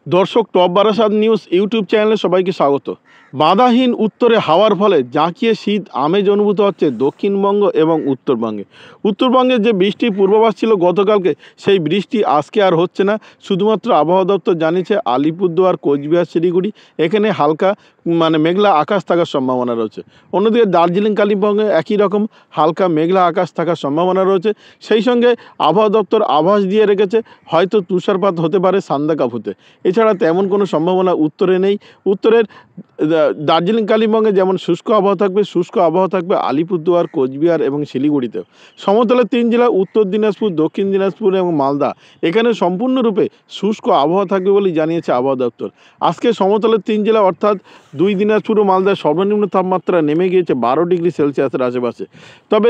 দর্শক, top Barasat news YouTube চ্যানেলে সবাইকে স্বাগত। বাধাহীন উত্তরে হাওয়ার ফলে জাঁকিয়ে শীত আমেজ অনুভূত হচ্ছে দক্ষিণবঙ্গ এবং উত্তরবঙ্গে। উত্তরবঙ্গে যে বৃষ্টির পূর্বাভাস ছিল গতকালকে, সেই বৃষ্টি আজকে আর হচ্ছে না। শুধুমাত্র আবহাওয়া দপ্তর জানিয়েছে আলিপুরদুয়ার, কোচবিহার, শিলিগুড়ি এখানে হালকা মেঘলা আকাশ থাকার সম্ভাবনা রয়েছে। অন্যদিকে দার্জিলিং, কালিম্পংয়ে একই রকম হালকা মেঘলা আকাশ থাকার সম্ভাবনা রয়েছে। সেই সঙ্গে আবহাওয়া দপ্তর আভাস দিয়ে রেখেছে হয়তো তুষারপাত হতে পারে সান্দাকফুতে। এছাড়া তেমন কোনো সম্ভাবনা উত্তরে নেই। উত্তরের দার্জিলিং, কালিম্পংয়ে যেমন শুষ্ক আবহাওয়া থাকবে, শুষ্ক আবহাওয়া থাকবে আলিপুরদুয়ার, কোচবিহার এবং শিলিগুড়িতেও। সমতলের 3 জেলা উত্তর দিনাজপুর, দক্ষিণ দিনাজপুর এবং মালদা এখানে সম্পূর্ণরূপে শুষ্ক আবহাওয়া থাকবে বলেই জানিয়েছে আবহাওয়া দপ্তর। আজকে সমতলের 3 জেলা অর্থাৎ 2 দিনাজপুর ও মালদায় সর্বনিম্ন তাপমাত্রা নেমে গিয়েছে 12 ডিগ্রি সেলসিয়াসের আশেপাশে। তবে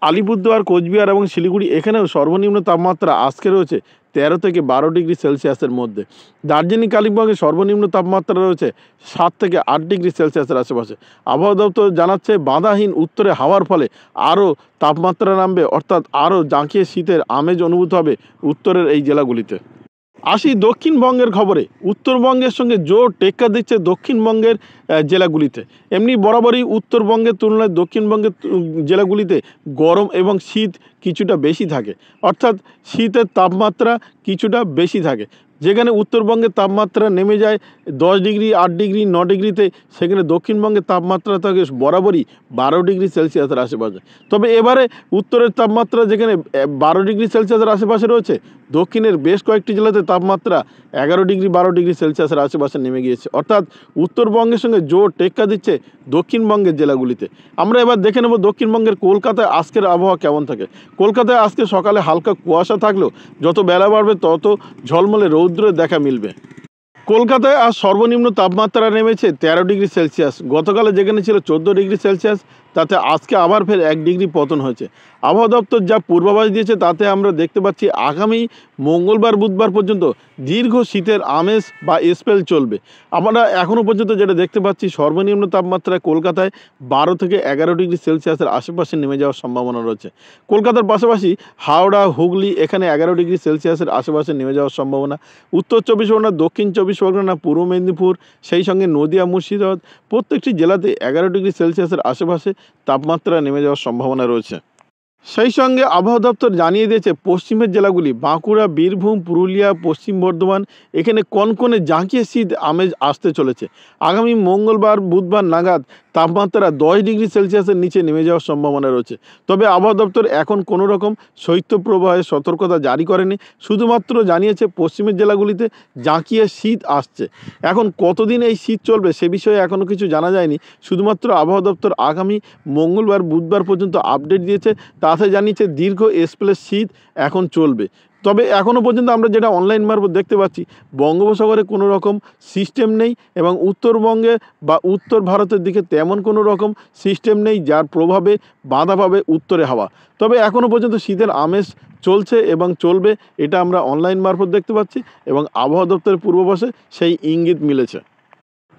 আলিপুরদুয়ার, কোচবিহার এবং শিলিগুড়ি এখানেও সর্বনিম্ন তাপমাত্রা আজকে রয়েছে 13 থেকে 12 ডিগ্রি সেলসিয়াসের মধ্যে। দার্জিলিং, কালিম্পংয়ে সর্বনিম্ন তাপমাত্রা রয়েছে 7 থেকে 8 ডিগ্রি সেলসিয়াসের আশেপাশে। আবহাওয়া দপ্তর জানাচ্ছে বাধাহীন উত্তরে হাওয়ার ফলে আরও তাপমাত্রা নামবে, অর্থাৎ আরও জাঁকিয়ে শীতের আমেজ অনুভূত হবে উত্তরের এই জেলাগুলিতে। আসি দক্ষিণবঙ্গের খবরে। উত্তরবঙ্গের সঙ্গে জোর টেক্কা দিচ্ছে দক্ষিণবঙ্গের জেলাগুলিতে। এমনি বরাবরই উত্তরবঙ্গের তুলনায় দক্ষিণবঙ্গের জেলাগুলিতে গরম এবং শীত কিছুটা বেশি থাকে, অর্থাৎ শীতের তাপমাত্রা কিছুটা বেশি থাকে। যেখানে উত্তরবঙ্গের তাপমাত্রা নেমে যায় 10 ডিগ্রি, 8 ডিগ্রি, 9 ডিগ্রিতে, সেখানে দক্ষিণবঙ্গের তাপমাত্রা থাকে বরাবরই 12 ডিগ্রি সেলসিয়াসের আশেপাশে। তবে এবারে উত্তরের তাপমাত্রা যেখানে 12 ডিগ্রি সেলসিয়াসের আশেপাশে রয়েছে, দক্ষিণের বেশ কয়েকটি জেলাতে তাপমাত্রা 11 ডিগ্রি, 12 ডিগ্রি সেলসিয়াসের আশেপাশে নেমে গিয়েছে। অর্থাৎ উত্তরবঙ্গের সঙ্গে জোর টেক্কা দিচ্ছে দক্ষিণবঙ্গের জেলাগুলিতে। আমরা এবার দেখে নেব দক্ষিণবঙ্গের কলকাতায় আজকের আবহাওয়া কেমন থাকে। কলকাতায় আজকে সকালে হালকা কুয়াশা থাকলেও যত বেলা বাড়বে তত ঝলমলে রৌদ্রের দেখা মিলবে। কলকাতায় আজ সর্বনিম্ন তাপমাত্রা নেমেছে 13 ডিগ্রি সেলসিয়াস। গতকালে যেখানে ছিল 14 ডিগ্রি সেলসিয়াস, তাতে আজকে আবার ফের 1 ডিগ্রি পতন হয়েছে। আবহাওয়া দপ্তর যা পূর্বাভাস দিয়েছে তাতে আমরা দেখতে পাচ্ছি আগামী মঙ্গলবার, বুধবার পর্যন্ত দীর্ঘ শীতের আমেজ বা স্পেল চলবে। আমরা এখনও পর্যন্ত যেটা দেখতে পাচ্ছি, সর্বনিম্ন তাপমাত্রা কলকাতায় 12 থেকে 11 ডিগ্রি সেলসিয়াসের আশেপাশে নেমে যাওয়ার সম্ভাবনা রয়েছে। কলকাতার পাশাপাশি হাওড়া, হুগলি এখানে 11 ডিগ্রি সেলসিয়াসের আশেপাশে নেমে যাওয়ার সম্ভাবনা। উত্তর 24 পরগনা, দক্ষিণ 24 পরগনা, পূর্ব মেদিনীপুর, সেই সঙ্গে নদিয়া, মুর্শিদাবাদ প্রত্যেকটি জেলাতে 11 ডিগ্রি সেলসিয়াসের আশেপাশে তাপমাত্রা নেমে যাওয়ার সম্ভাবনা রয়েছে। সেই সঙ্গে আবহাওয়া দপ্তর জানিয়ে দিয়েছে পশ্চিমের জেলাগুলি বাঁকুড়া, বীরভূম, পুরুলিয়া, পশ্চিম বর্ধমান এখানে কনকনে জাঁকিয়ে শীত আমেজ আসতে চলেছে। আগামী মঙ্গলবার, বুধবার নাগাদ তাপমাত্রা 10 ডিগ্রি সেলসিয়াসের নিচে নেমে যাওয়ার সম্ভাবনা রয়েছে। তবে আবহাওয়া দপ্তর এখন কোনো রকম শৈত্যপ্রবাহের সতর্কতা জারি করেনি, শুধুমাত্র জানিয়েছে পশ্চিমের জেলাগুলিতে জাঁকিয়ে শীত আসছে। এখন কতদিন এই শীত চলবে সে বিষয়ে এখনও কিছু জানা যায়নি। শুধুমাত্র আবহাওয়া দপ্তর আগামী মঙ্গলবার, বুধবার পর্যন্ত আপডেট দিয়েছে। তাতে জানিয়েছে দীর্ঘ স্পেলের শীত এখন চলবে। তবে এখনও পর্যন্ত আমরা যেটা অনলাইন মারফত দেখতে পাচ্ছি, বঙ্গোপসাগরে কোনো রকম সিস্টেম নেই এবং উত্তরবঙ্গে বা উত্তর ভারতের দিকে তেমন কোনো রকম সিস্টেম নেই যার প্রভাবে বাধা পাবে উত্তরে হাওয়া। তবে এখনও পর্যন্ত শীতের আমেজ চলছে এবং চলবে, এটা আমরা অনলাইন মারফত দেখতে পাচ্ছি এবং আবহাওয়া দপ্তরের পূর্বাভাসে সেই ইঙ্গিত মিলেছে।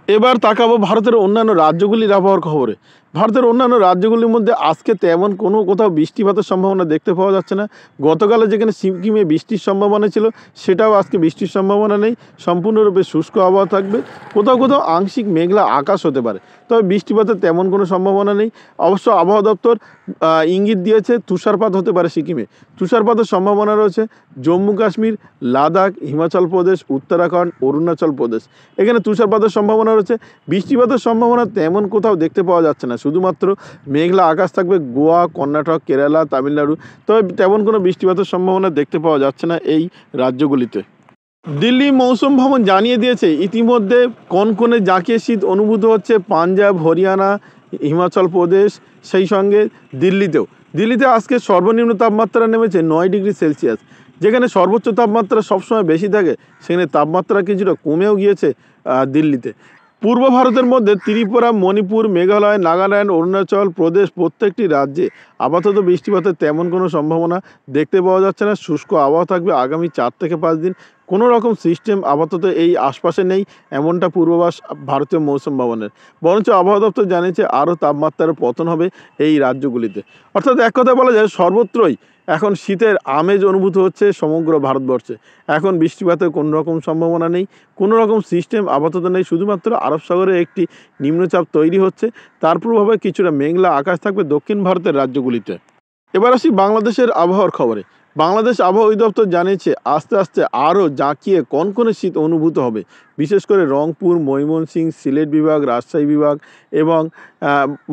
এবার তাকাবো ভারতের অন্যান্য রাজ্যগুলির আবহাওয়ার খবরে। ভারতের অন্যান্য রাজ্যগুলির মধ্যে আজকে তেমন কোথাও বৃষ্টিপাতের সম্ভাবনা দেখতে পাওয়া যাচ্ছে না। গতকালে যেখানে সিকিমে বৃষ্টির সম্ভাবনা ছিল, সেটাও আজকে বৃষ্টির সম্ভাবনা নেই। সম্পূর্ণরূপে শুষ্ক আবহাওয়া থাকবে। কোথাও আংশিক মেঘলা আকাশ হতে পারে, তবে বৃষ্টিপাতের তেমন কোনো সম্ভাবনা নেই। অবশ্য আবহাওয়া দপ্তর ইঙ্গিত দিয়েছে তুষারপাত হতে পারে সিকিমে। তুষারপাতের সম্ভাবনা রয়েছে জম্মু কাশ্মীর, লাদাখ, হিমাচল প্রদেশ, উত্তরাখণ্ড, অরুণাচল প্রদেশ এখানে তুষারপাতের সম্ভাবনা রয়েছে। বৃষ্টিপাতের সম্ভাবনা তেমন কোথাও দেখতে পাওয়া যাচ্ছে না, শুধুমাত্র মেঘলা আকাশ থাকবে গোয়া, কর্ণাটক, কেরালা, তামিলনাড়ু। তবে তেমন কোনো বৃষ্টিপাতের সম্ভাবনা দেখতে পাওয়া যাচ্ছে না এই রাজ্যগুলিতে। দিল্লি মৌসুম ভবন জানিয়ে দিয়েছে ইতিমধ্যে কনকনে জাঁকিয়ে শীত অনুভূত হচ্ছে পাঞ্জাব, হরিয়ানা, হিমাচল প্রদেশ, সেই সঙ্গে দিল্লিতে আজকে সর্বনিম্ন তাপমাত্রা নেমেছে 9 ডিগ্রি সেলসিয়াস। যেখানে সর্বোচ্চ তাপমাত্রা সবসময় বেশি থাকে, সেখানে তাপমাত্রা কিছুটা কমেও গিয়েছে দিল্লিতে। পূর্ব ভারতের মধ্যে ত্রিপুরা, মণিপুর, মেঘালয়, নাগাল্যান্ড, অরুণাচল প্রদেশ প্রত্যেকটি রাজ্যে আপাতত বৃষ্টিপাতের তেমন কোনো সম্ভাবনা দেখতে পাওয়া যাচ্ছে না। শুষ্ক আবহাওয়া থাকবে আগামী 4 থেকে 5 দিন। কোনো রকম সিস্টেম আপাতত এই আশপাশে নেই, এমনটা পূর্বাভাস ভারতীয় মৌসুম ভবনের। বরঞ্চ আবহাওয়া দপ্তর জানিয়েছে আরও তাপমাত্রার পতন হবে এই রাজ্যগুলিতে। অর্থাৎ এক কথায় বলা যায় সর্বত্রই এখন শীতের আমেজ অনুভূত হচ্ছে সমগ্র ভারতবর্ষে। এখন বৃষ্টিপাতের কোনো রকম সম্ভাবনা নেই, কোনো রকম সিস্টেম আপাতত নেই, শুধুমাত্র আরব সাগরে একটি নিম্নচাপ তৈরি হচ্ছে, তার প্রভাবে কিছুটা মেঘলা আকাশ থাকবে দক্ষিণ ভারতের রাজ্যগুলিতে। এবার আসি বাংলাদেশের আবহাওয়ার খবরে। বাংলাদেশ আবহাওয়া অধিদপ্তর জানিয়েছে আস্তে আস্তে আরও জাঁকিয়ে কনকনে শীত অনুভূত হবে, বিশেষ করে রংপুর, ময়মনসিংহ, সিলেট বিভাগ, রাজশাহী বিভাগ এবং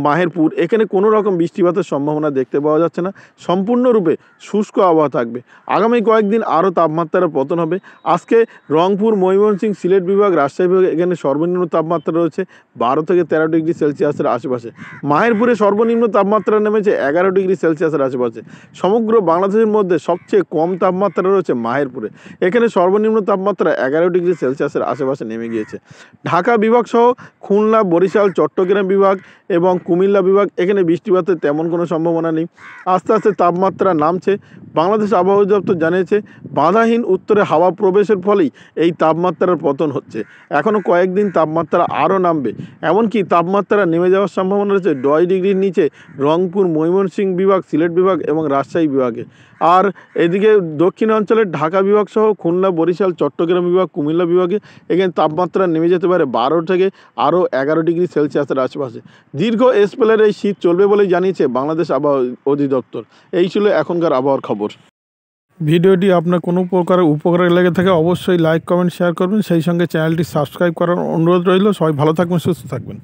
মাহেরপুর। এখানে কোনো রকম বৃষ্টিপাতের সম্ভাবনা দেখতে পাওয়া যাচ্ছে না, সম্পূর্ণরূপে শুষ্ক আবহাওয়া থাকবে। আগামী কয়েকদিন আরও তাপমাত্রার পতন হবে। আজকে রংপুর, ময়মনসিংহ, সিলেট বিভাগ, রাজশাহী বিভাগ এখানে সর্বনিম্ন তাপমাত্রা রয়েছে 12 থেকে 13 ডিগ্রি সেলসিয়াসের আশেপাশে। মাহেরপুরে সর্বনিম্ন তাপমাত্রা নেমেছে 11 ডিগ্রি সেলসিয়াসের আশেপাশে। সমগ্র বাংলাদেশের মধ্যে সবচেয়ে কম তাপমাত্রা রয়েছে মাহেরপুরে, এখানে সর্বনিম্ন তাপমাত্রা 11 ডিগ্রি সেলসিয়াসের আশেপাশে নেমে গিয়েছে। ঢাকা বিভাগ সহ খুলনা, বরিশাল, চট্টগ্রাম বিভাগ এবং কুমিল্লা বিভাগ এখানে বৃষ্টিপাতের তেমন কোনো সম্ভাবনা নেই। আস্তে আস্তে তাপমাত্রা নামছে। বাংলাদেশ আবহাওয়া অধিদপ্তর জানিয়েছে বাধাহীন উত্তরে হাওয়া প্রবেশের ফলেই এই তাপমাত্রার পতন হচ্ছে। এখনও কয়েকদিন তাপমাত্রা আরও নামবে, এমনকি তাপমাত্রা নেমে যাওয়ার সম্ভাবনা রয়েছে 10 ডিগ্রির নিচে রংপুর, ময়মনসিংহ বিভাগ, সিলেট বিভাগ এবং রাজশাহী বিভাগে। আর এদিকে দক্ষিণ অঞ্চলের ঢাকা বিভাগ সহ খুলনা, বরিশাল, চট্টগ্রাম বিভাগ, কুমিল্লা বিভাগে এখানে তাপমাত্রা নেমে যেতে পারে 12 থেকে আরও 11 ডিগ্রি সেলসিয়াসের আশেপাশে। দীর্ঘ স্পেলের এই শীত চলবে বলে জানিয়েছে বাংলাদেশ আবহাওয়া অধিদপ্তর। এই ছিল এখনকার আবহাওয়ার খবর। ভিডিওটি আপনার কোনো প্রকার উপকারে লেগে থাকে অবশ্যই লাইক, কমেন্ট, শেয়ার করবেন। সেই সঙ্গে চ্যানেলটি সাবস্ক্রাইব করার অনুরোধ রইল। সবাই ভালো থাকবেন, সুস্থ থাকবেন।